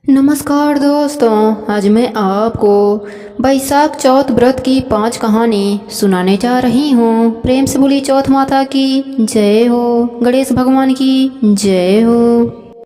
नमस्कार दोस्तों, आज मैं आपको बैसाख चौथ व्रत की 5 कहानी सुनाने जा रही हूँ। प्रेम से बोली चौथ माता की जय हो, गणेश भगवान की जय हो।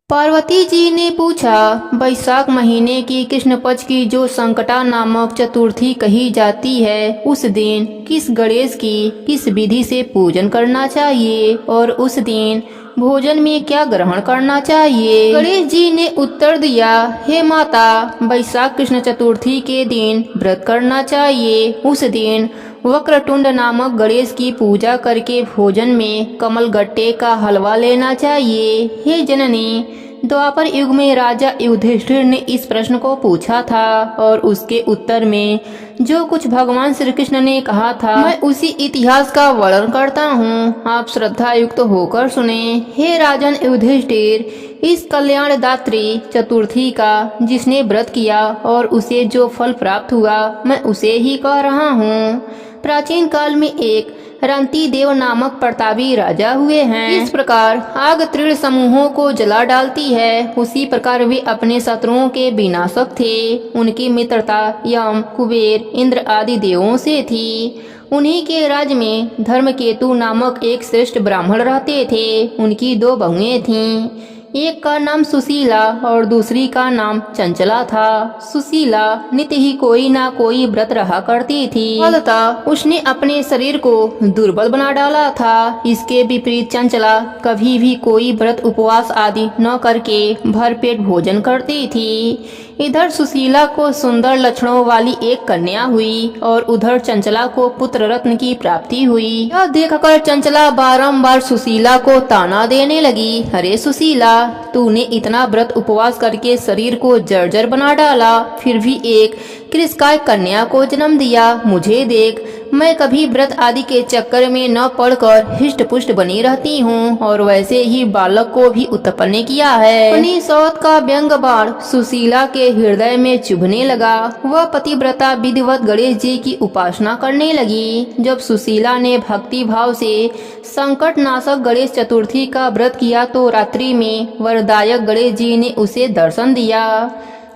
पार्वती जी ने पूछा, बैसाख महीने की कृष्ण पक्ष की जो संकटा नामक चतुर्थी कही जाती है, उस दिन किस गणेश की किस विधि से पूजन करना चाहिए और उस दिन भोजन में क्या ग्रहण करना चाहिए। गणेश जी ने उत्तर दिया, हे माता, बैसाख कृष्ण चतुर्थी के दिन व्रत करना चाहिए। उस दिन वक्रतुंड नामक गणेश की पूजा करके भोजन में कमल गट्टे का हलवा लेना चाहिए। हे जननी, द्वापर युग में राजा युधिष्ठिर ने इस प्रश्न को पूछा था और उसके उत्तर में जो कुछ भगवान श्री कृष्ण ने कहा था, मैं उसी इतिहास का वर्णन करता हूँ। आप श्रद्धा युक्त होकर सुने। हे राजन युधिष्ठिर, इस कल्याणदात्री चतुर्थी का जिसने व्रत किया और उसे जो फल प्राप्त हुआ, मैं उसे ही कह रहा हूँ। प्राचीन काल में एक रंती देव नामक प्रतापी राजा हुए हैं। इस प्रकार आग तीव्र समूहों को जला डालती है, उसी प्रकार वे अपने शत्रुओं के विनाशक थे। उनकी मित्रता यम, कुबेर, इंद्र आदि देवों से थी। उन्हीं के राज्य में धर्मकेतु नामक एक श्रेष्ठ ब्राह्मण रहते थे। उनकी 2 बहुएं थीं। एक का नाम सुशीला और दूसरी का नाम चंचला था। सुशीला नित्य ही कोई ना कोई व्रत रहा करती थी, फलतः उसने अपने शरीर को दुर्बल बना डाला था। इसके विपरीत चंचला कभी भी कोई व्रत उपवास आदि न करके भरपेट भोजन करती थी। इधर सुशीला को सुंदर लक्षणों वाली एक कन्या हुई और उधर चंचला को पुत्र रत्न की प्राप्ति हुई। यह देखकर चंचला बारंबार सुशीला को ताना देने लगी, अरे सुशीला, तूने इतना व्रत उपवास करके शरीर को जर्जर बना डाला, फिर भी एक कृषकाय कन्या को जन्म दिया। मुझे देख, मैं कभी व्रत आदि के चक्कर में न पड़कर हिष्ट पुष्ट बनी रहती हूँ और वैसे ही बालक को भी उत्पन्न किया है। अपनी सौत का व्यंग बाण सुशीला के हृदय में चुभने लगा। वह पतिव्रता विधिवत गणेश जी की उपासना करने लगी। जब सुशीला ने भक्ति भाव से संकट नाशक गणेश चतुर्थी का व्रत किया तो रात्रि में वरदायक गणेश जी ने उसे दर्शन दिया।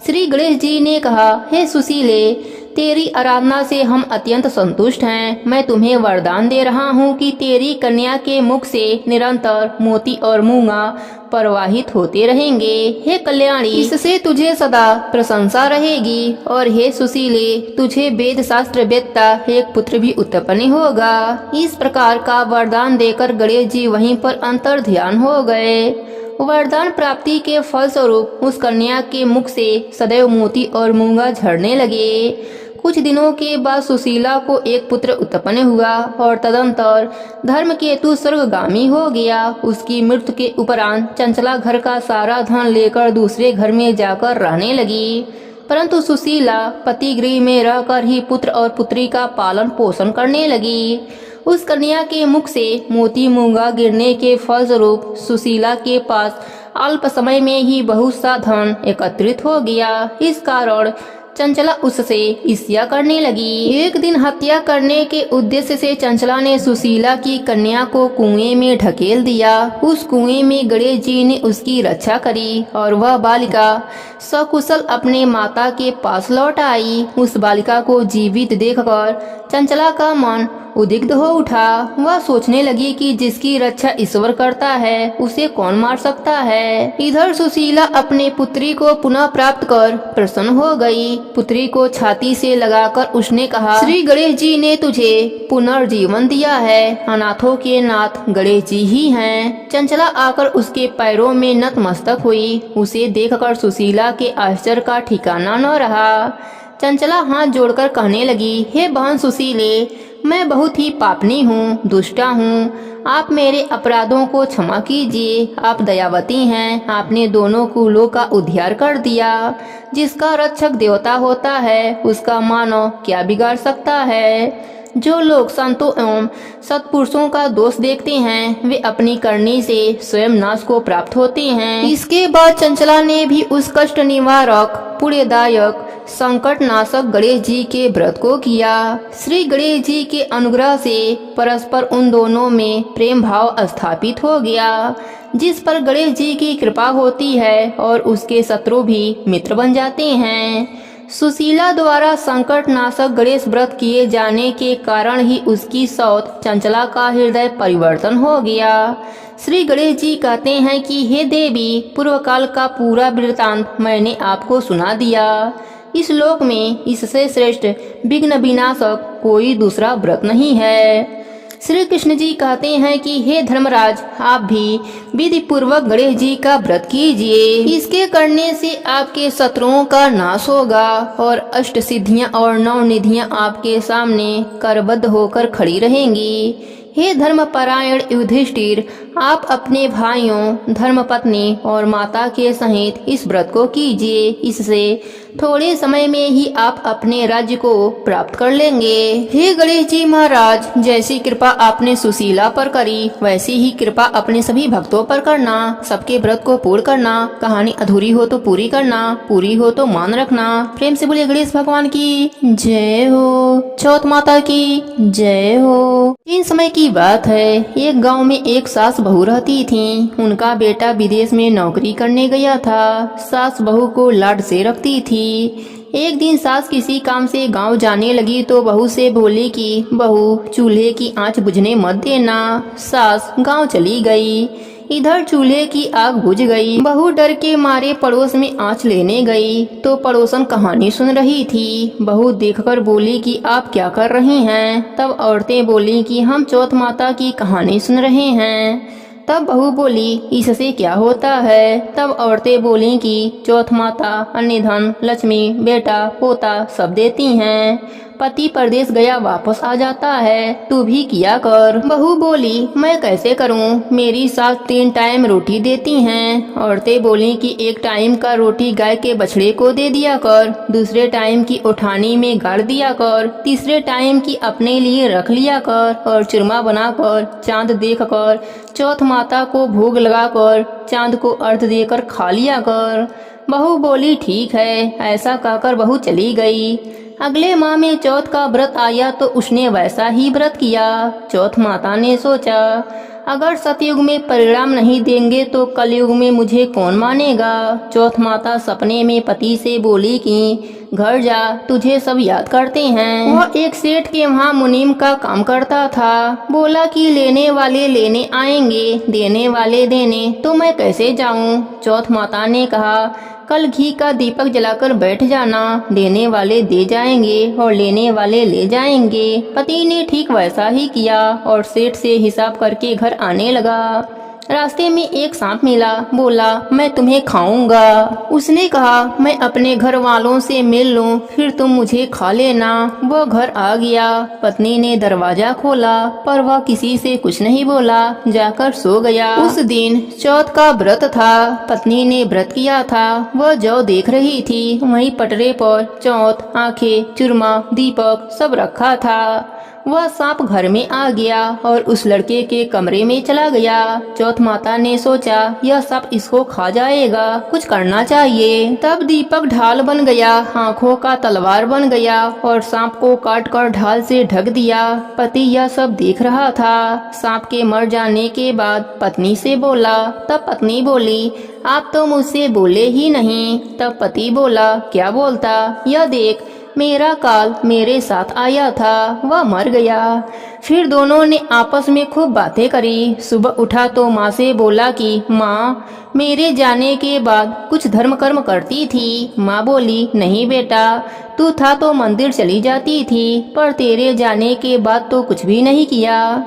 श्री गणेश जी ने कहा, हे सुशीले, तेरी आराधना से हम अत्यंत संतुष्ट हैं। मैं तुम्हें वरदान दे रहा हूँ कि तेरी कन्या के मुख से निरंतर मोती और मूंगा प्रवाहित होते रहेंगे। हे कल्याणी, इससे तुझे सदा प्रशंसा रहेगी और हे सुशीले, तुझे वेद शास्त्र वेत्ता एक पुत्र भी उत्पन्न होगा। इस प्रकार का वरदान देकर गणेश जी वहीं पर अंतर ध्यान हो गए। वरदान प्राप्ति के फलस्वरूप उस कन्या के मुख से सदैव मोती और मूंगा झड़ने लगे। कुछ दिनों के बाद सुशीला को एक पुत्र उत्पन्न हुआ और तदंतर धर्मकेतु स्वर्गगामी हो गया। उसकी मृत्यु के उपरांत चंचला घर का सारा धन लेकर दूसरे घर में जाकर रहने लगी, परंतु सुशीला पति गृह में रहकर ही पुत्र और पुत्री का पालन पोषण करने लगी। उस कन्या के मुख से मोती मूंगा गिरने के फलस्वरूप सुशीला के पास अल्प समय में ही बहुत सा धन एकत्रित हो गया। इस कारण चंचला उससे ईर्ष्या करने लगी। एक दिन हत्या करने के उद्देश्य से चंचला ने सुशीला की कन्या को कुएं में ढकेल दिया। उस कुएं में गणेश जी ने उसकी रक्षा करी और वह बालिका सकुशल अपने माता के पास लौट आई। उस बालिका को जीवित देखकर चंचला का मन उद्विग्न हो उठा। वह सोचने लगी कि जिसकी रक्षा ईश्वर करता है, उसे कौन मार सकता है। इधर सुशीला अपने पुत्री को पुनः प्राप्त कर प्रसन्न हो गई। पुत्री को छाती से लगाकर उसने कहा, श्री गणेश जी ने तुझे पुनर्जीवन दिया है। अनाथों के नाथ गणेश जी ही हैं। चंचला आकर उसके पैरों में नतमस्तक हुई। उसे देखकर सुशीला के आश्चर्य का ठिकाना न रहा। चंचला हाथ जोड़कर कहने लगी, हे बहन सुशीले, मैं बहुत ही पापनी हूँ, दुष्टा हूँ। आप मेरे अपराधों को क्षमा कीजिए। आप दयावती हैं। आपने दोनों कुलों का उद्धार कर दिया। जिसका रक्षक देवता होता है, उसका मानव क्या बिगाड़ सकता है। जो लोग संतों एवं सत्पुरुषों का दोष देखते हैं, वे अपनी करनी से स्वयं नाश को प्राप्त होते हैं। इसके बाद चंचला ने भी उस कष्ट निवारक, पुण्यदायक, संकट नाशक गणेश जी के व्रत को किया। श्री गणेश जी के अनुग्रह से परस्पर उन दोनों में प्रेम भाव स्थापित हो गया। जिस पर गणेश जी की कृपा होती है और उसके शत्रु भी मित्र बन जाते हैं। सुशीला द्वारा संकट नाशक गणेश व्रत किए जाने के कारण ही उसकी सौत चंचला का हृदय परिवर्तन हो गया। श्री गणेश जी कहते हैं कि हे देवी, पूर्व काल का पूरा वृत्तांत मैंने आपको सुना दिया। इस लोक में इससे श्रेष्ठ विघ्न विनाशक कोई दूसरा व्रत नहीं है। श्री कृष्ण जी कहते हैं कि हे धर्मराज, आप भी विधि पूर्वक गणेश जी का व्रत कीजिए। इसके करने से आपके शत्रुओं का नाश होगा और अष्ट सिद्धियां और 9 निधियां आपके सामने करबद्ध होकर खड़ी रहेंगी। हे धर्मपरायण युधिष्ठिर, आप अपने भाइयों, धर्मपत्नी और माता के सहित इस व्रत को कीजिए। इससे थोड़े समय में ही आप अपने राज्य को प्राप्त कर लेंगे। हे गणेश जी महाराज, जैसी कृपा आपने सुशीला पर करी वैसी ही कृपा अपने सभी भक्तों पर करना। सबके व्रत को पूर्ण करना। कहानी अधूरी हो तो पूरी करना, पूरी हो तो मान रखना। प्रेम से बोलिए गणेश भगवान की जय हो, चौथ माता की जय हो। इन समय की बात है, एक गांव में एक सास बहू रहती थीं। उनका बेटा विदेश में नौकरी करने गया था। सास बहू को लाड से रखती थी। एक दिन सास किसी काम से गांव जाने लगी तो बहू से बोली कि बहू, चूल्हे की आंच बुझने मत देना। सास गांव चली गई। इधर चूल्हे की आग बुझ गई। बहू डर के मारे पड़ोस में आंच लेने गई तो पड़ोसन कहानी सुन रही थी। बहू देखकर बोली कि आप क्या कर रही हैं? तब औरतें बोली कि हम चौथ माता की कहानी सुन रहे हैं। तब बहू बोली, इससे क्या होता है? तब औरतें बोली कि चौथ माता अन्य धन, लक्ष्मी, बेटा, पोता सब देती हैं। पति परदेश गया वापस आ जाता है, तू भी किया कर। बहू बोली, मैं कैसे करूं? मेरी सास 3 टाइम रोटी देती हैं। औरतें बोली कि 1 टाइम का रोटी गाय के बछड़े को दे दिया कर, दूसरे टाइम की उठानी में गाड़ दिया कर, तीसरे टाइम की अपने लिए रख लिया कर और चूरमा बनाकर चांद देख कर चौथ माता को भोग लगाकर चांद को अर्घ देकर खा लिया कर। बहू बोली, ठीक है। ऐसा कहकर बहू चली गई। अगले माह में चौथ का व्रत आया तो उसने वैसा ही व्रत किया। चौथ माता ने सोचा, अगर सतयुग में परिणाम नहीं देंगे तो कलयुग में मुझे कौन मानेगा। चौथ माता सपने में पति से बोली कि घर जा, तुझे सब याद करते हैं। वह एक सेठ के वहाँ मुनीम का काम करता था। बोला कि लेने वाले लेने आएंगे, देने वाले देने, तो मैं कैसे जाऊँ। चौथ माता ने कहा, कल घी का दीपक जलाकर बैठ जाना, देने वाले दे जाएंगे और लेने वाले ले जाएंगे। पति ने ठीक वैसा ही किया और सेठ से हिसाब करके घर आने लगा। रास्ते में एक सांप मिला। बोला, मैं तुम्हें खाऊंगा। उसने कहा, मैं अपने घर वालों से मिल लूं, फिर तुम मुझे खा लेना। वह घर आ गया। पत्नी ने दरवाजा खोला पर वह किसी से कुछ नहीं बोला, जाकर सो गया। उस दिन चौथ का व्रत था। पत्नी ने व्रत किया था। वह जौ देख रही थी। वहीं पटरे पर चौथ, आंखें, चूरमा, दीपक सब रखा था। वह सांप घर में आ गया और उस लड़के के कमरे में चला गया। चौथ माता ने सोचा, यह सांप इसको खा जाएगा, कुछ करना चाहिए। तब दीपक ढाल बन गया, आंखों का तलवार बन गया और सांप को काट कर ढाल से ढक दिया। पति यह सब देख रहा था। सांप के मर जाने के बाद पत्नी से बोला। तब पत्नी बोली, आप तो मुझसे बोले ही नहीं। तब पति बोला, क्या बोलता? यह देख, मेरा काल मेरे साथ आया था, वह मर गया। फिर दोनों ने आपस में खूब बातें करी। सुबह उठा तो माँ से बोला कि माँ, मेरे जाने के बाद कुछ धर्म कर्म करती थी। माँ बोली, नहीं बेटा, तू था तो मंदिर चली जाती थी, पर तेरे जाने के बाद तो कुछ भी नहीं किया।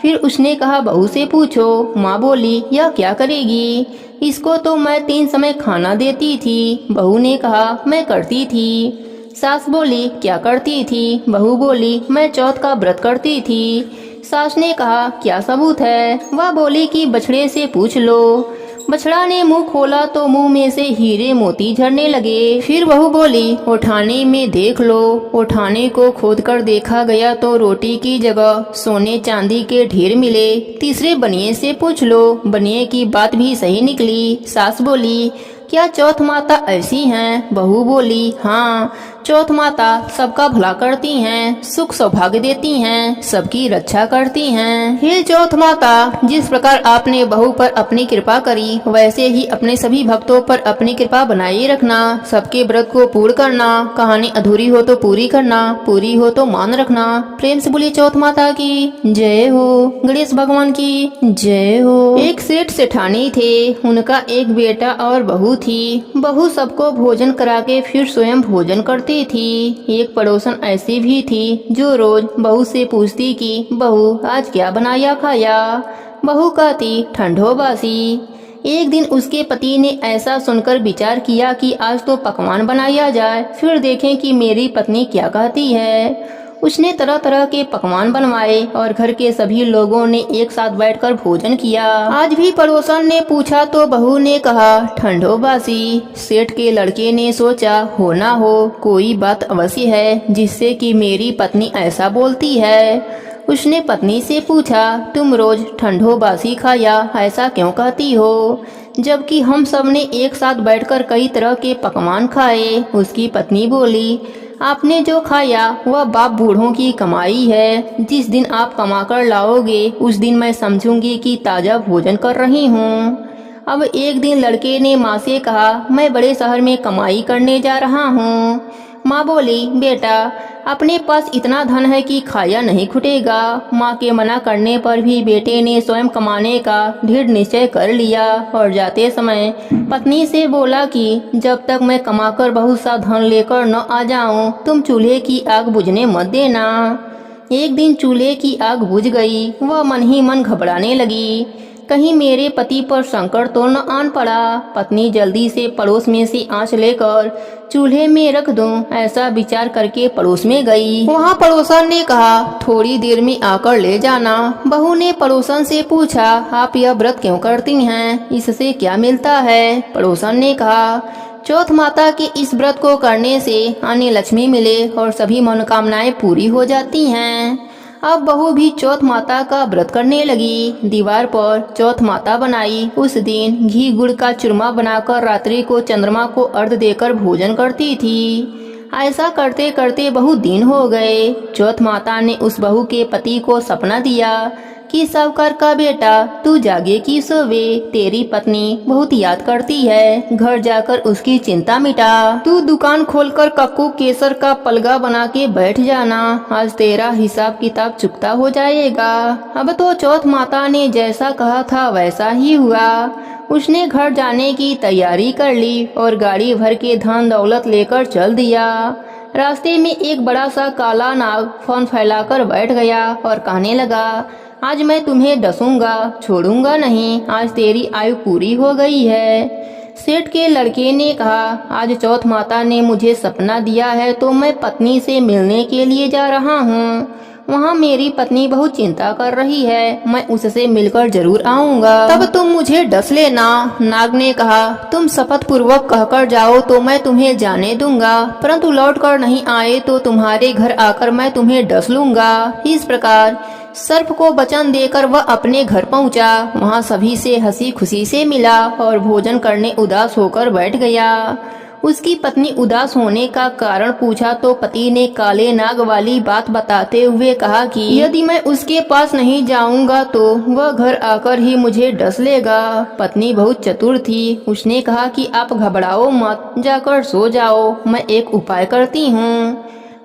फिर उसने कहा, बहू से पूछो। माँ बोली, यह क्या करेगी? इसको तो मैं 3 समय खाना देती थी। बहू ने कहा, मैं करती थी। सास बोली, क्या करती थी? बहू बोली, मैं चौथ का व्रत करती थी। सास ने कहा, क्या सबूत है? वह बोली कि बछड़े से पूछ लो। बछड़ा ने मुंह खोला तो मुंह में से हीरे मोती झरने लगे। फिर बहू बोली, उठाने में देख लो। उठाने को खोदकर देखा गया तो रोटी की जगह सोने चांदी के ढेर मिले। तीसरे बनिए से पूछ लो। बनिए की बात भी सही निकली। सास बोली, क्या चौथ माता ऐसी हैं? बहू बोली, हाँ, चौथ माता सबका भला करती हैं, सुख सौभाग्य देती हैं, सबकी रक्षा करती हैं। हे चौथ माता, जिस प्रकार आपने बहू पर अपनी कृपा करी, वैसे ही अपने सभी भक्तों पर अपनी कृपा बनाए रखना। सबके व्रत को पूर्ण करना, कहानी अधूरी हो तो पूरी करना, पूरी हो तो मान रखना। प्रेम से बोली चौथ माता की जय हो, गणेश भगवान की जय हो। एक सेठ सेठानी थे, उनका एक बेटा और बहू थी। बहू सबको भोजन करा के फिर स्वयं भोजन करती थी। एक पड़ोसन ऐसी भी थी जो रोज बहू से पूछती कि बहू आज क्या बनाया खाया। बहू कहती ठंडो बासी। एक दिन उसके पति ने ऐसा सुनकर विचार किया कि आज तो पकवान बनाया जाए, फिर देखें कि मेरी पत्नी क्या कहती है। उसने तरह तरह के पकवान बनवाए और घर के सभी लोगों ने एक साथ बैठकर भोजन किया। आज भी पड़ोसन ने पूछा तो बहू ने कहा ठंडो बासी। सेठ के लड़के ने सोचा हो ना हो कोई बात अवश्य है जिससे कि मेरी पत्नी ऐसा बोलती है। उसने पत्नी से पूछा तुम रोज ठंडो बासी खाया ऐसा क्यों कहती हो, जबकि हम सब ने एक साथ बैठकर कई तरह के पकवान खाए। उसकी पत्नी बोली आपने जो खाया वह बाप बूढ़ों की कमाई है। जिस दिन आप कमाकर लाओगे उस दिन मैं समझूंगी कि ताजा भोजन कर रही हूँ। अब एक दिन लड़के ने माँ से कहा मैं बड़े शहर में कमाई करने जा रहा हूँ। माँ बोली बेटा अपने पास इतना धन है कि खाया नहीं खुटेगा। माँ के मना करने पर भी बेटे ने स्वयं कमाने का दृढ़ निश्चय कर लिया और जाते समय पत्नी से बोला कि जब तक मैं कमाकर बहुत सा धन लेकर न आ जाऊं तुम चूल्हे की आग बुझने मत देना। एक दिन चूल्हे की आग बुझ गई। वह मन ही मन घबराने लगी, कहीं मेरे पति पर संकट तो न आन पड़ा। पत्नी जल्दी से पड़ोस में से आंच लेकर चूल्हे में रख दूं, ऐसा विचार करके पड़ोस में गई। वहाँ पड़ोसन ने कहा थोड़ी देर में आकर ले जाना। बहू ने पड़ोसन से पूछा आप यह व्रत क्यों करती हैं, इससे क्या मिलता है। पड़ोसन ने कहा चौथ माता के इस व्रत को करने से अन्य लक्ष्मी मिले और सभी मनोकामनाएं पूरी हो जाती हैं। अब बहू भी चौथ माता का व्रत करने लगी। दीवार पर चौथ माता बनाई। उस दिन घी गुड़ का चूरमा बनाकर रात्रि को चंद्रमा को अर्घ देकर भोजन करती थी। ऐसा करते करते बहुत दिन हो गए। चौथ माता ने उस बहू के पति को सपना दिया कि सावकार का बेटा तू जागे की सोवे, तेरी पत्नी बहुत याद करती है, घर जाकर उसकी चिंता मिटा। तू दुकान खोलकर कक्कू केसर का पलगा बना के बैठ जाना, आज तेरा हिसाब किताब चुकता हो जाएगा। अब तो चौथ माता ने जैसा कहा था वैसा ही हुआ। उसने घर जाने की तैयारी कर ली और गाड़ी भर के धन दौलत लेकर चल दिया। रास्ते में एक बड़ा सा काला नाग फन फैलाकर बैठ गया और कहने लगा आज मैं तुम्हें डसूंगा, छोड़ूंगा नहीं, आज तेरी आयु पूरी हो गई है। सेठ के लड़के ने कहा आज चौथ माता ने मुझे सपना दिया है तो मैं पत्नी से मिलने के लिए जा रहा हूँ। वहाँ मेरी पत्नी बहुत चिंता कर रही है, मैं उससे मिलकर जरूर आऊँगा, तब तुम मुझे डस लेना। नाग ने कहा तुम शपथ पूर्वक कहकर जाओ तो मैं तुम्हें जाने दूंगा, परंतु लौट कर नहीं आए तो तुम्हारे घर आकर मैं तुम्हें डस लूंगा। इस प्रकार सर्प को वचन देकर वह अपने घर पहुंचा। वहां सभी से हंसी खुशी से मिला और भोजन करने उदास होकर बैठ गया। उसकी पत्नी उदास होने का कारण पूछा तो पति ने काले नाग वाली बात बताते हुए कहा कि यदि मैं उसके पास नहीं जाऊंगा तो वह घर आकर ही मुझे डस लेगा। पत्नी बहुत चतुर थी। उसने कहा कि आप घबराओ मत, जाकर सो जाओ, मैं एक उपाय करती हूँ।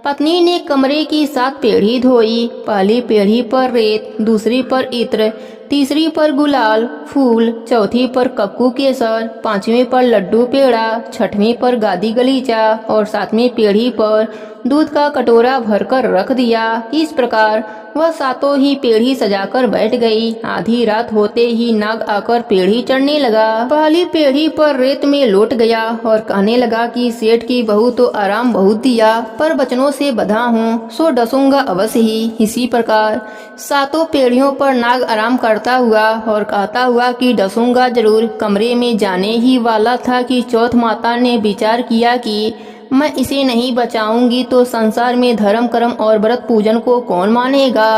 पत्नी ने कमरे की 7 पेढ़ी धोई। पहली पेढ़ी पर रेत, दूसरी पर इत्र, तीसरी पर गुलाल फूल, चौथी पर कक्कू केसर, 5वीं पर लड्डू पेड़ा, 6वीं पर गादी गलीचा और 7वीं पेढ़ी पर दूध का कटोरा भरकर रख दिया। इस प्रकार वह 7 ही पेढ़ी सजाकर बैठ गई। आधी रात होते ही नाग आकर पेढ़ी चढ़ने लगा। पहली पेढ़ी पर रेत में लौट गया और कहने लगा कि सेठ की बहू तो आराम बहुत दिया, पर बचनों से बंधा हूँ, सो डसूंगा अवश्य ही। इसी प्रकार 7 पेढ़ियों पर नाग आराम करता हुआ और कहता हुआ कि डसूंगा जरूर कमरे में जाने ही वाला था कि चौथ माता ने विचार किया कि मैं इसे नहीं बचाऊंगी तो संसार में धर्म कर्म और व्रत पूजन को कौन मानेगा।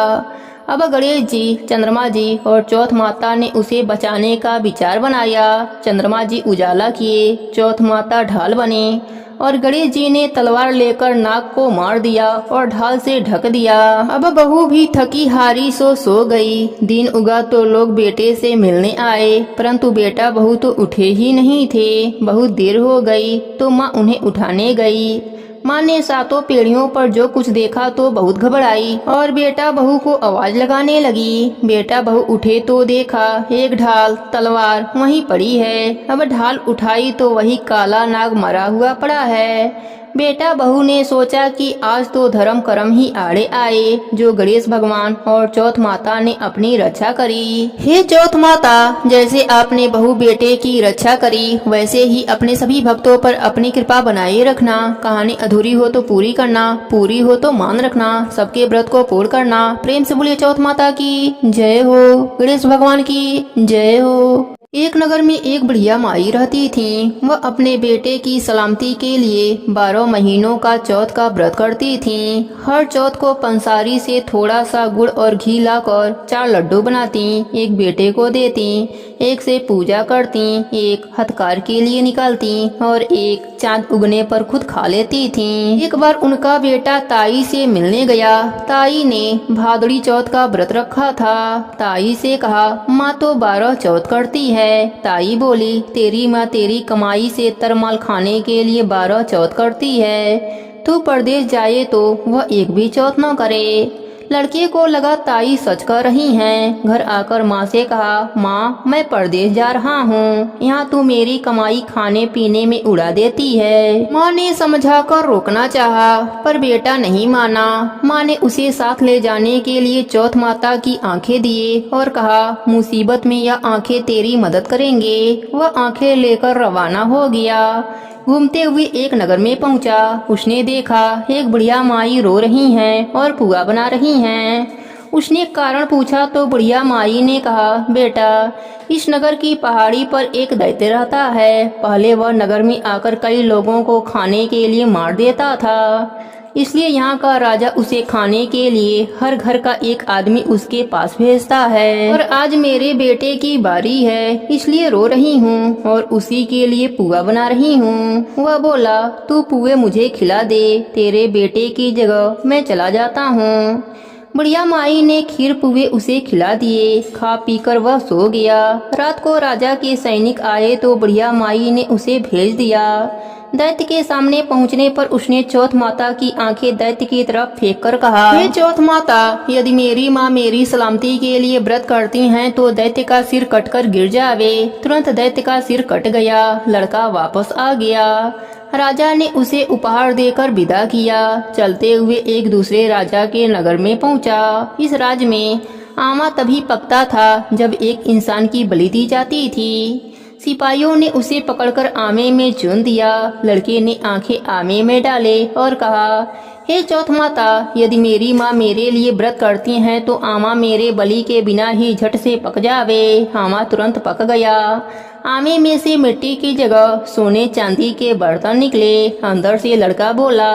अब गणेश जी, चंद्रमा जी और चौथ माता ने उसे बचाने का विचार बनाया। चंद्रमा जी उजाला किए, चौथ माता ढाल बने और गणेश जी ने तलवार लेकर नाग को मार दिया और ढाल से ढक दिया। अब बहू भी थकी हारी सो गई। दिन उगा तो लोग बेटे से मिलने आए, परंतु बेटा बहू तो उठे ही नहीं थे। बहुत देर हो गई तो माँ उन्हें उठाने गई। माँ ने सातों पीढ़ियों पर जो कुछ देखा तो बहुत घबराई और बेटा बहू को आवाज लगाने लगी। बेटा बहू उठे तो देखा एक ढाल तलवार वहीं पड़ी है। अब ढाल उठाई तो वही काला नाग मरा हुआ पड़ा है। बेटा बहू ने सोचा कि आज तो धर्म कर्म ही आड़े आए, जो गणेश भगवान और चौथ माता ने अपनी रक्षा करी। हे चौथ माता, जैसे आपने बहू बेटे की रक्षा करी, वैसे ही अपने सभी भक्तों पर अपनी कृपा बनाए रखना। कहानी अधूरी हो तो पूरी करना, पूरी हो तो मान रखना, सबके व्रत को पूर्ण करना। प्रेम से बोलिए चौथ माता की जय हो, गणेश भगवान की जय हो। एक नगर में एक बुढ़िया माई रहती थी। वह अपने बेटे की सलामती के लिए 12 महीनों का चौथ का व्रत करती थी। हर चौथ को पंसारी से थोड़ा सा गुड़ और घी लाकर 4 लड्डू बनाती, एक बेटे को देती, एक से पूजा करती, एक हथकार के लिए निकालती और एक चांद उगने पर खुद खा लेती थी। एक बार उनका बेटा ताई से मिलने गया। ताई ने भादुड़ी चौथ का व्रत रखा था। ताई से कहा, माँ तो 12 चौथ करती है। ताई बोली, तेरी माँ तेरी कमाई से तरमाल खाने के लिए 12 चौथ करती है। तू परदेश जाए तो वह एक भी चौथ न करे। लड़के को लगा ताई सच कर रही हैं। घर आकर माँ से कहा, माँ मैं परदेश जा रहा हूँ, यहाँ तू मेरी कमाई खाने पीने में उड़ा देती है। माँ ने समझा कर रोकना चाहा, पर बेटा नहीं माना। माँ ने उसे साथ ले जाने के लिए चौथ माता की आंखें दिए और कहा, मुसीबत में यह आंखें तेरी मदद करेंगे। वह आंखें लेकर रवाना हो गया। घूमते हुए एक नगर में पहुंचा। उसने देखा एक बुढ़िया माई रो रही हैं और पुआ बना रही हैं। उसने कारण पूछा तो बुढ़िया माई ने कहा, बेटा इस नगर की पहाड़ी पर एक दैत्य रहता है। पहले वह नगर में आकर कई लोगों को खाने के लिए मार देता था, इसलिए यहाँ का राजा उसे खाने के लिए हर घर का एक आदमी उसके पास भेजता है। और आज मेरे बेटे की बारी है, इसलिए रो रही हूँ और उसी के लिए पुआ बना रही हूँ। वह बोला, तू पुए मुझे खिला दे, तेरे बेटे की जगह मैं चला जाता हूँ। बुढ़िया माई ने खीर पुए उसे खिला दिए। खा पीकर वह सो गया। रात को राजा के सैनिक आए तो बुढ़िया माई ने उसे भेज दिया। दैत्य के सामने पहुंचने पर उसने चौथ माता की आंखें दैत्य की तरफ फेंक कर कहा, हे चौथ माता, यदि मेरी माँ मेरी सलामती के लिए व्रत करती हैं तो दैत्य का सिर कटकर गिर जावे। तुरंत दैत्य का सिर कट गया। लड़का वापस आ गया। राजा ने उसे उपहार देकर विदा किया। चलते हुए एक दूसरे राजा के नगर में पहुंचा। इस राज्य में आमा तभी पकता था जब एक इंसान की बलि दी जाती थी। सिपाहियों ने उसे पकड़कर आमे में चुन दिया। लड़के ने आंखें आमे में डाले और कहा, हे चौथ माता, यदि मेरी माँ मेरे लिए व्रत करती हैं तो आमा मेरे बलि के बिना ही झट से पक जावे। आमा तुरंत पक गया। आमे में से मिट्टी की जगह सोने चांदी के बर्तन निकले। अंदर से लड़का बोला,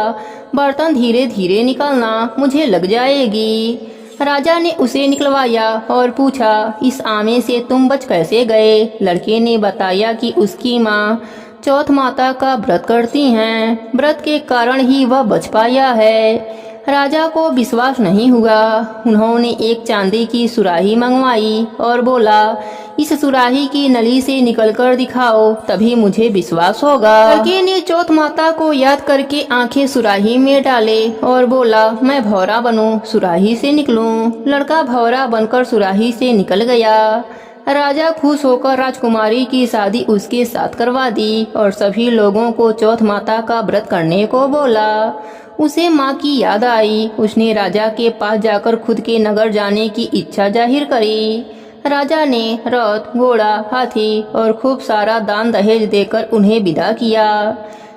बर्तन धीरे धीरे निकालना, मुझे लग जाएगी। राजा ने उसे निकलवाया और पूछा, इस आमे से तुम बच कैसे गए? लड़के ने बताया कि उसकी माँ चौथ माता का व्रत करती हैं, व्रत के कारण ही वह बच पाया है। राजा को विश्वास नहीं हुआ। उन्होंने एक चांदी की सुराही मंगवाई और बोला, इस सुराही की नली से निकलकर दिखाओ, तभी मुझे विश्वास होगा। लड़के ने चौथ माता को याद करके आंखें सुराही में डाले और बोला, मैं भौरा बनूं, सुराही से निकलूं। लड़का भौरा बनकर सुराही से निकल गया। राजा खुश होकर राजकुमारी की शादी उसके साथ करवा दी और सभी लोगों को चौथ माता का व्रत करने को बोला। उसे माँ की याद आई। उसने राजा के पास जाकर खुद के नगर जाने की इच्छा जाहिर करी। राजा ने रथ, घोड़ा, हाथी और खूब सारा दान दहेज देकर उन्हें विदा किया।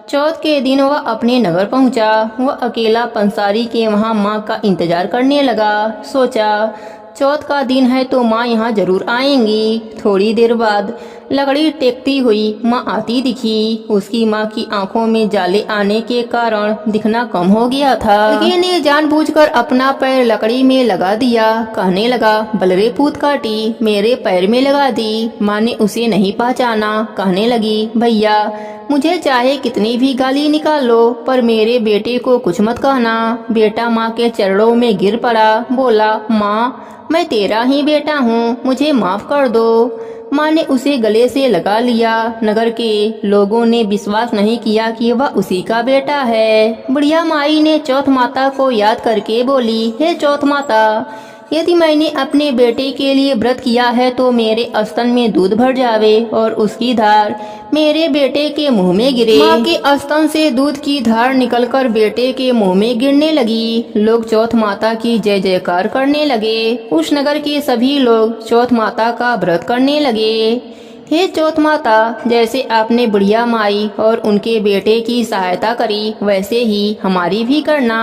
चौथ के दिन वह अपने नगर पहुंचा। वह अकेला पंसारी के वहां माँ का इंतजार करने लगा। सोचा, चौथ का दिन है तो माँ यहाँ जरूर आएंगी। थोड़ी देर बाद लकड़ी टेकती हुई माँ आती दिखी। उसकी माँ की आंखों में जाले आने के कारण दिखना कम हो गया था। लड़के ने जानबूझकर अपना पैर लकड़ी में लगा दिया। कहने लगा, बलरे पूत काटी, मेरे पैर में लगा दी। माँ ने उसे नहीं पहचाना। कहने लगी, भैया मुझे चाहे कितनी भी गाली निकालो, पर मेरे बेटे को कुछ मत कहना। बेटा माँ के चरणों में गिर पड़ा। बोला, माँ मैं तेरा ही बेटा हूँ, मुझे माफ कर दो। माँ ने उसे गले से लगा लिया। नगर के लोगों ने विश्वास नहीं किया कि वह उसी का बेटा है। बुढ़िया माई ने चौथ माता को याद करके बोली, हे चौथ माता, यदि मैंने अपने बेटे के लिए व्रत किया है तो मेरे स्तन में दूध भर जावे और उसकी धार मेरे बेटे के मुंह में गिरे। माँ के स्तन से दूध की धार निकलकर बेटे के मुंह में गिरने लगी। लोग चौथ माता की जय जयकार करने लगे। उस नगर के सभी लोग चौथ माता का व्रत करने लगे। हे चौथ माता, जैसे आपने बुढ़िया माई और उनके बेटे की सहायता करी, वैसे ही हमारी भी करना।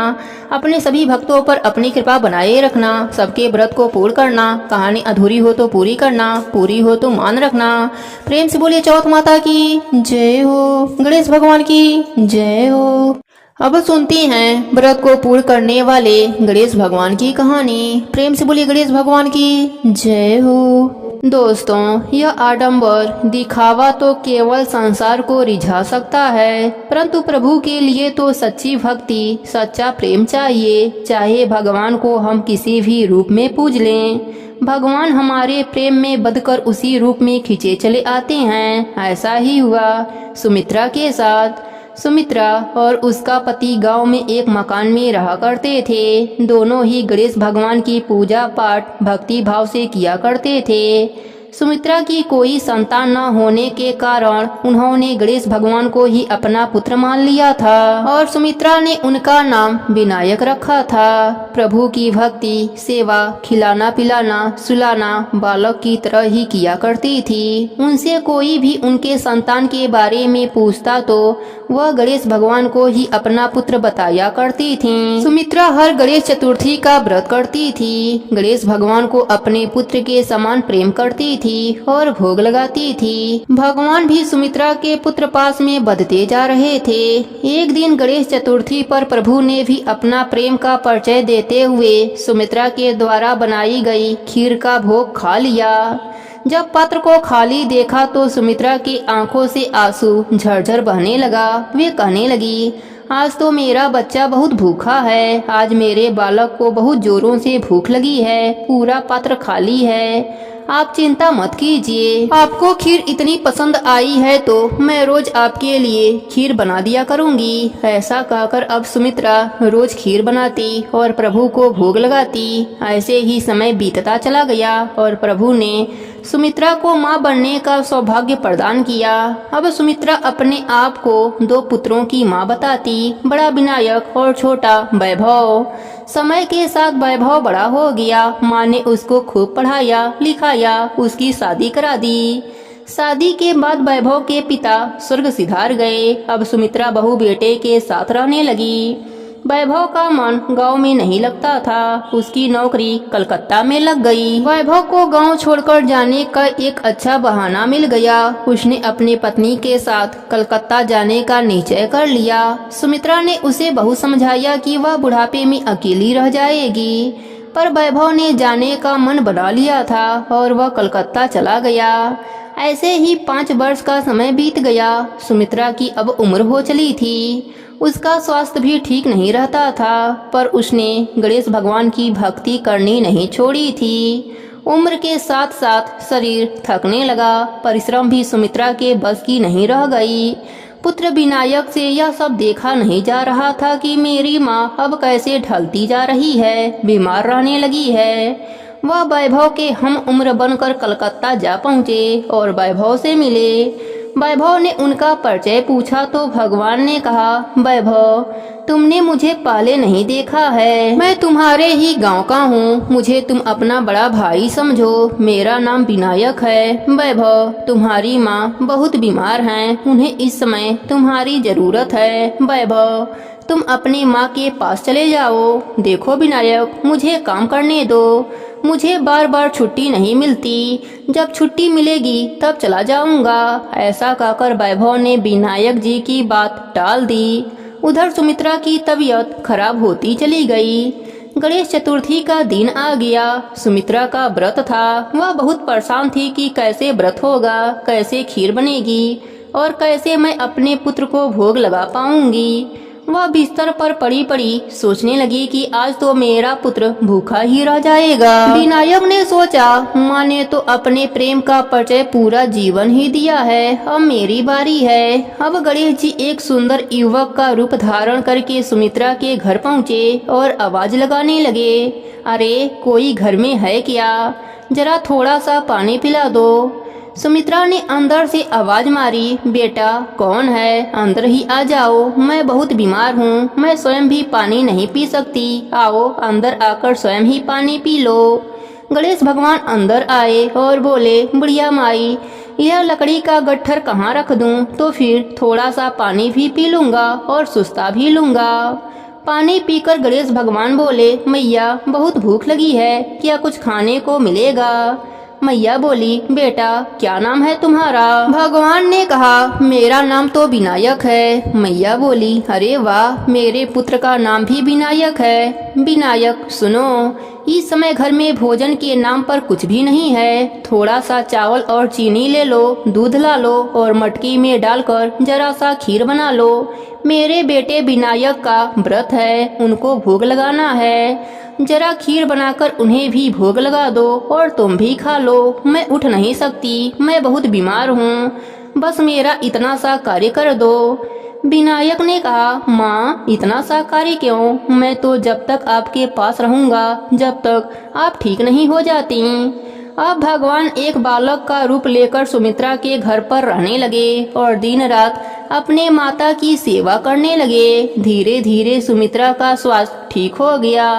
अपने सभी भक्तों पर अपनी कृपा बनाए रखना। सबके व्रत को पूर्ण करना। कहानी अधूरी हो तो पूरी करना, पूरी हो तो मान रखना। प्रेम से बोलिए चौथ माता की जय हो, गणेश भगवान की जय हो। अब सुनते हैं व्रत को पूर्ण करने वाले गणेश भगवान की कहानी। प्रेम से बोलिए गणेश भगवान की जय हो। दोस्तों, यह आडंबर दिखावा तो केवल संसार को रिझा सकता है, परंतु प्रभु के लिए तो सच्ची भक्ति, सच्चा प्रेम चाहिए। चाहे भगवान को हम किसी भी रूप में पूज लें, भगवान हमारे प्रेम में बंधकर उसी रूप में खींचे चले आते हैं। ऐसा ही हुआ सुमित्रा के साथ। सुमित्रा और उसका पति गांव में एक मकान में रहा करते थे। दोनों ही गणेश भगवान की पूजा पाठ भक्ति भाव से किया करते थे। सुमित्रा की कोई संतान न होने के कारण उन्होंने गणेश भगवान को ही अपना पुत्र मान लिया था और सुमित्रा ने उनका नाम विनायक रखा था। प्रभु की भक्ति, सेवा, खिलाना पिलाना, सुलाना बालक की तरह ही किया करती थी। उनसे कोई भी उनके संतान के बारे में पूछता तो वह गणेश भगवान को ही अपना पुत्र बताया करती थी। सुमित्रा हर गणेश चतुर्थी का व्रत करती थी। गणेश भगवान को अपने पुत्र के समान प्रेम करती थी और भोग लगाती थी। भगवान भी सुमित्रा के पुत्र पास में बढ़ते जा रहे थे। एक दिन गणेश चतुर्थी पर प्रभु ने भी अपना प्रेम का परिचय देते हुए सुमित्रा के द्वारा बनाई गई खीर का भोग खा लिया। जब पात्र को खाली देखा तो सुमित्रा की आंखों से आंसू झरझर बहने लगा। वे कहने लगी, आज तो मेरा बच्चा बहुत भूखा है। आज मेरे बालक को बहुत जोरों से भूख लगी है। पूरा पात्र खाली है। आप चिंता मत कीजिए। आपको खीर इतनी पसंद आई है तो मैं रोज आपके लिए खीर बना दिया करूंगी। ऐसा कहकर अब सुमित्रा रोज खीर बनाती और प्रभु को भोग लगाती। ऐसे ही समय बीतता चला गया और प्रभु ने सुमित्रा को मां बनने का सौभाग्य प्रदान किया। अब सुमित्रा अपने आप को 2 पुत्रों की मां बताती, बड़ा विनायक और छोटा वैभव। समय के साथ वैभव बड़ा हो गया। माँ ने उसको खूब पढ़ाया लिखाया, उसकी शादी करा दी। शादी के बाद वैभव के पिता स्वर्ग सिधार गए। अब सुमित्रा बहू बेटे के साथ रहने लगी। वैभव का मन गांव में नहीं लगता था। उसकी नौकरी कलकत्ता में लग गई। वैभव को गांव छोड़कर जाने का एक अच्छा बहाना मिल गया। उसने अपनी पत्नी के साथ कलकत्ता जाने का निश्चय कर लिया। सुमित्रा ने उसे बहुत समझाया कि वह बुढ़ापे में अकेली रह जाएगी, पर वैभव ने जाने का मन बना लिया था और वह कलकत्ता चला गया। ऐसे ही 5 वर्ष का समय बीत गया। सुमित्रा की अब उम्र हो चली थी। उसका स्वास्थ्य भी ठीक नहीं रहता था, पर उसने गणेश भगवान की भक्ति करनी नहीं छोड़ी थी। उम्र के साथ साथ शरीर थकने लगा। परिश्रम भी सुमित्रा के बस की नहीं रह गई। पुत्र विनायक से यह सब देखा नहीं जा रहा था कि मेरी माँ अब कैसे ढलती जा रही है, बीमार रहने लगी है। वह वैभव के हम उम्र बनकर कलकत्ता जा पहुँचे और वैभव से मिले। वैभव ने उनका परिचय पूछा तो भगवान ने कहा, वैभव तुमने मुझे पहले नहीं देखा है। मैं तुम्हारे ही गांव का हूँ। मुझे तुम अपना बड़ा भाई समझो। मेरा नाम विनायक है। वैभव, तुम्हारी माँ बहुत बीमार हैं। उन्हें इस समय तुम्हारी जरूरत है। वैभव, तुम अपनी माँ के पास चले जाओ। देखो विनायक, मुझे काम करने दो। मुझे बार बार छुट्टी नहीं मिलती। जब छुट्टी मिलेगी तब चला जाऊंगा। ऐसा कहकर वैभव ने विनायक जी की बात टाल दी। उधर सुमित्रा की तबीयत खराब होती चली गई। गणेश चतुर्थी का दिन आ गया। सुमित्रा का व्रत था। वह बहुत परेशान थी कि कैसे व्रत होगा, कैसे खीर बनेगी और कैसे मैं अपने पुत्र को भोग लगा पाऊंगी। वह बिस्तर पर पड़ी पड़ी सोचने लगी कि आज तो मेरा पुत्र भूखा ही रह जाएगा। विनायक ने सोचा, माँ ने तो अपने प्रेम का परिचय पूरा जीवन ही दिया है, अब मेरी बारी है। अब गणेश जी एक सुंदर युवक का रूप धारण करके सुमित्रा के घर पहुँचे और आवाज लगाने लगे, अरे कोई घर में है क्या? जरा थोड़ा सा पानी पिला दो। सुमित्रा ने अंदर से आवाज मारी, बेटा कौन है? अंदर ही आ जाओ, मैं बहुत बीमार हूँ। मैं स्वयं भी पानी नहीं पी सकती। आओ अंदर आकर स्वयं ही पानी पी लो। गणेश भगवान अंदर आए और बोले, बुढ़िया माई, यह लकड़ी का गट्ठर कहाँ रख दूँ? तो फिर थोड़ा सा पानी भी पी लूँगा और सुस्ता भी लूँगा। पानी पीकर गणेश भगवान बोले, मैया बहुत भूख लगी है, क्या कुछ खाने को मिलेगा? मैया बोली, बेटा क्या नाम है तुम्हारा? भगवान ने कहा, मेरा नाम तो विनायक है। मैया बोली, अरे वाह, मेरे पुत्र का नाम भी विनायक है। विनायक सुनो, इस समय घर में भोजन के नाम पर कुछ भी नहीं है। थोड़ा सा चावल और चीनी ले लो, दूध ला लो और मटकी में डालकर जरा सा खीर बना लो। मेरे बेटे विनायक का व्रत है, उनको भोग लगाना है। जरा खीर बनाकर उन्हें भी भोग लगा दो और तुम भी खा लो। मैं उठ नहीं सकती, मैं बहुत बीमार हूँ, बस मेरा इतना सा कार्य कर दो। विनायक ने कहा, माँ इतना सा कार्य क्यों? मैं तो जब तक आपके पास रहूँगा जब तक आप ठीक नहीं हो जाती। अब भगवान एक बालक का रूप लेकर सुमित्रा के घर पर रहने लगे और दिन रात अपने माता की सेवा करने लगे। धीरे धीरे सुमित्रा का स्वास्थ्य ठीक हो गया।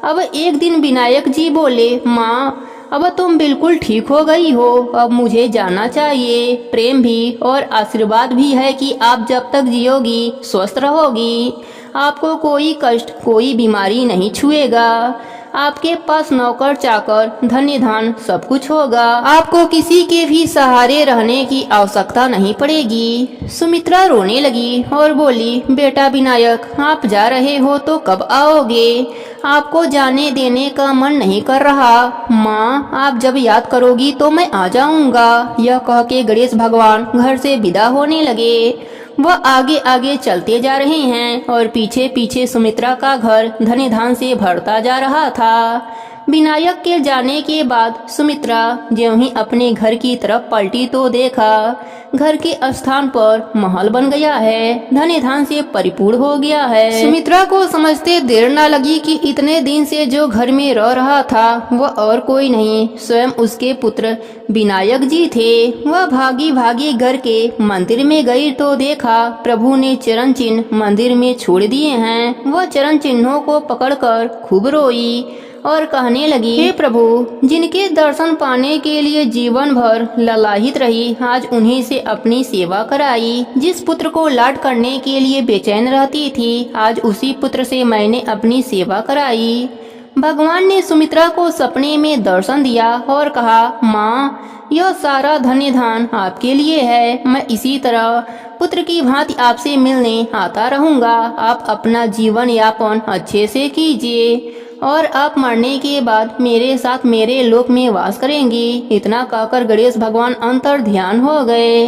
अब एक दिन विनायक जी बोले, माँ अब तुम बिल्कुल ठीक हो गई हो, अब मुझे जाना चाहिए। प्रेम भी और आशीर्वाद भी है कि आप जब तक जियोगी स्वस्थ रहोगी। आपको कोई कष्ट, कोई बीमारी नहीं छुएगा। आपके पास नौकर चाकर, धन्य धन सब कुछ होगा। आपको किसी के भी सहारे रहने की आवश्यकता नहीं पड़ेगी। सुमित्रा रोने लगी और बोली, बेटा विनायक, आप जा रहे हो तो कब आओगे? आपको जाने देने का मन नहीं कर रहा। माँ आप जब याद करोगी तो मैं आ जाऊंगा। यह कह के गणेश भगवान घर से विदा होने लगे। वह आगे आगे चलते जा रहे हैं और पीछे पीछे सुमित्रा का घर धन धान से भरता जा रहा था। विनायक के जाने के बाद सुमित्रा ज्यों ही अपने घर की तरफ पलटी तो देखा घर के स्थान पर महल बन गया है, धन धान से परिपूर्ण हो गया है। सुमित्रा को समझते देर न लगी कि इतने दिन से जो घर में रह रहा था वह और कोई नहीं, स्वयं उसके पुत्र विनायक जी थे। वह भागी भागी घर के मंदिर में गई तो देखा प्रभु ने चरण चिन्ह मंदिर में छोड़ दिए हैं। वह चरण चिन्हों को पकड़कर खूब रोई और कहने लगी, हे प्रभु, जिनके दर्शन पाने के लिए जीवन भर ललाहित रही, आज उन्हीं से अपनी सेवा कराई। जिस पुत्र को लाड करने के लिए बेचैन रहती थी, आज उसी पुत्र से मैंने अपनी सेवा कराई। भगवान ने सुमित्रा को सपने में दर्शन दिया और कहा, माँ यह सारा धन्य धान आपके लिए है। मैं इसी तरह पुत्र की भांति आपसे मिलने आता रहूंगा। आप अपना जीवन यापन अच्छे से कीजिए और आप मरने के बाद मेरे साथ मेरे लोक में वास करेंगी। इतना कहकर गणेश भगवान अंतर ध्यान हो गए।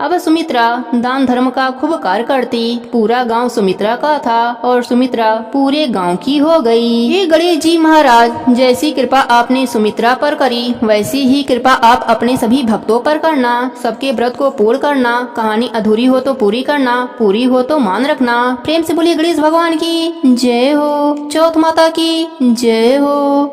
अब सुमित्रा दान धर्म का खूब कार्य करती। पूरा गांव सुमित्रा का था और सुमित्रा पूरे गांव की हो गई। ये गणेश जी महाराज, जैसी कृपा आपने सुमित्रा पर करी वैसी ही कृपा आप अपने सभी भक्तों पर करना। सबके व्रत को पूर्ण करना। कहानी अधूरी हो तो पूरी करना, पूरी हो तो मान रखना। प्रेम से बोलिए गणेश भगवान की जय हो। चौथ माता की जय हो।